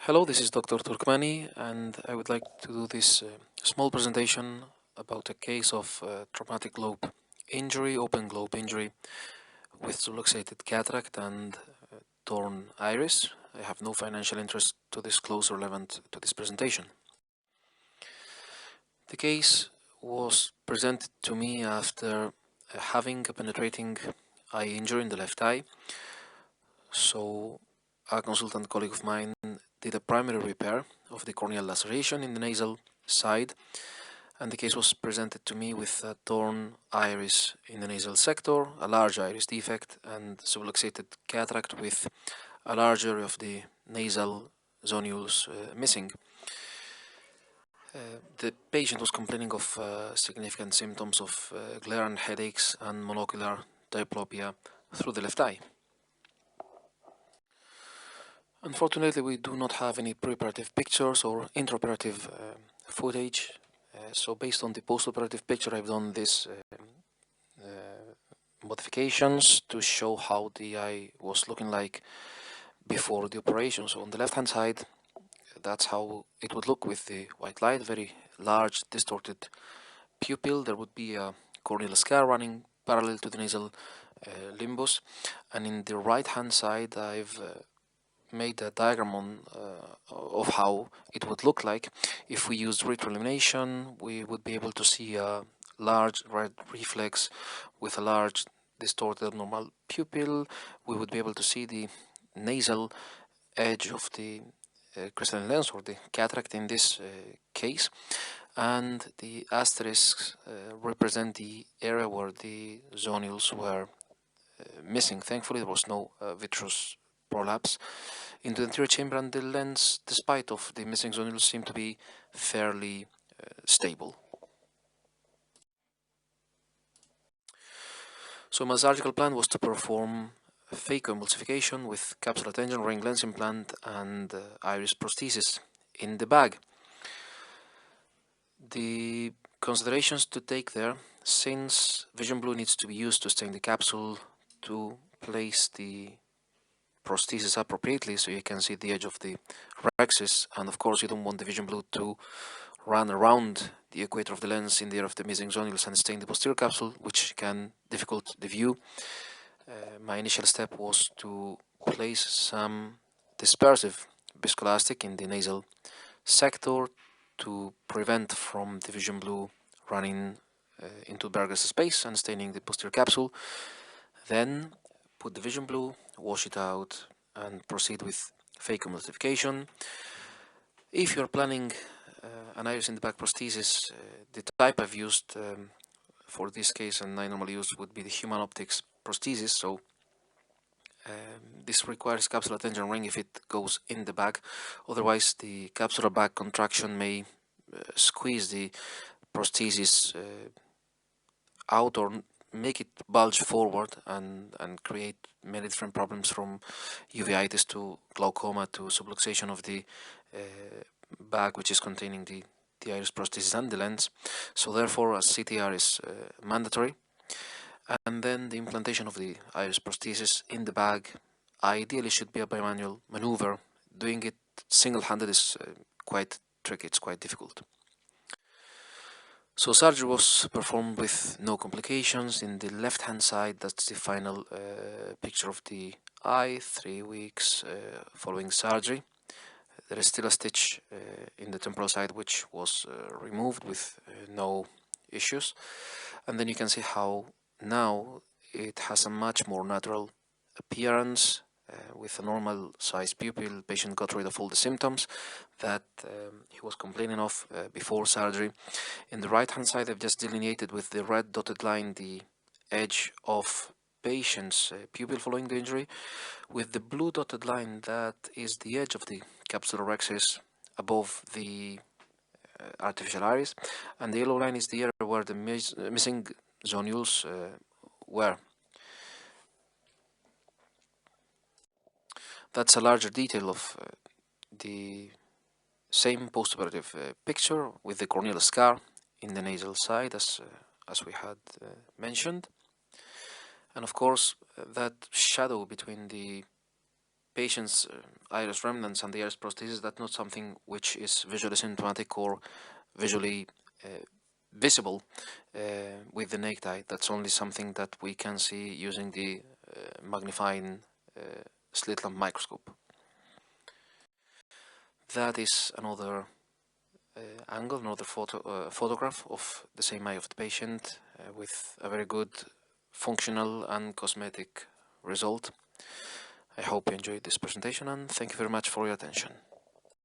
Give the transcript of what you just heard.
Hello, this is Dr. Turkmani, and I would like to do this small presentation about a case of traumatic globe injury, open globe injury with subluxated cataract and torn iris. I have no financial interest to disclose relevant to this presentation. The case was presented to me after having a penetrating eye injury in the left eye. So a consultant colleague of mine did a primary repair of the corneal laceration in the nasal side, and the case was presented to me with a torn iris in the nasal sector, a large iris defect, and subluxated cataract with a large area of the nasal zonules missing. The patient was complaining of significant symptoms of glare and headaches and monocular diplopia through the left eye. Unfortunately, we do not have any preoperative pictures or intraoperative footage. So based on the postoperative picture, I've done these modifications to show how the eye was looking like before the operation. So on the left-hand side, that's how it would look with the white light, very large distorted pupil. There would be a corneal scar running parallel to the nasal limbus. And in the right-hand side, I've made a diagram of how it would look like. If we used retroillumination, we would be able to see a large red reflex with a large distorted abnormal pupil. We would be able to see the nasal edge of the crystalline lens, or the cataract in this case, and the asterisks represent the area where the zonules were missing. Thankfully, there was no vitreous prolapse into the anterior chamber, and the lens, despite of the missing zonules, seemed to be fairly stable. So my surgical plan was to perform phacoemulsification with capsular tension ring lens implant and iris prosthesis in the bag. The considerations to take there, since vision blue needs to be used to stain the capsule to place the prosthesis appropriately so you can see the edge of the rhexis, and of course you don't want the vision blue to run around the equator of the lens in the area of the missing zonules and stain the posterior capsule, which can difficult the view. My initial step was to place some dispersive viscoelastic in the nasal sector to prevent from the vision blue running into Berger's space and staining the posterior capsule. Then put the vision blue, wash it out, and proceed with phacoemulsification. If you're planning an iris in the back prosthesis, the type I've used for this case and I normally use would be the human optics prosthesis. So this requires capsular tension ring if it goes in the bag. Otherwise, the capsular bag contraction may squeeze the prosthesis out or make it bulge forward and create many different problems, from uveitis to glaucoma to subluxation of the bag which is containing the iris prosthesis and the lens. So therefore a CTR is mandatory. And then the implantation of the iris prosthesis in the bag ideally should be a bimanual maneuver. Doing it single-handed is quite tricky, it's quite difficult. So surgery was performed with no complications. In the left-hand side, that's the final picture of the eye, 3 weeks following surgery. There is still a stitch in the temporal side which was removed with no issues. And then you can see how now it has a much more natural appearance. With a normal sized pupil, patient got rid of all the symptoms that he was complaining of before surgery. In the right hand side, I've just delineated with the red dotted line the edge of patient's pupil following the injury. With the blue dotted line, that is the edge of the capsular rhexis above the artificial iris, and the yellow line is the area where the missing zonules were. That's a larger detail of the same postoperative picture with the corneal scar in the nasal side as we had mentioned. And of course, that shadow between the patient's iris remnants and the iris prosthesis, that's not something which is visually symptomatic or visually visible with the naked eye. That's only something that we can see using the magnifying slit lamp microscope. That is another angle, another photograph of the same eye of the patient with a very good functional and cosmetic result. I hope you enjoyed this presentation, and thank you very much for your attention.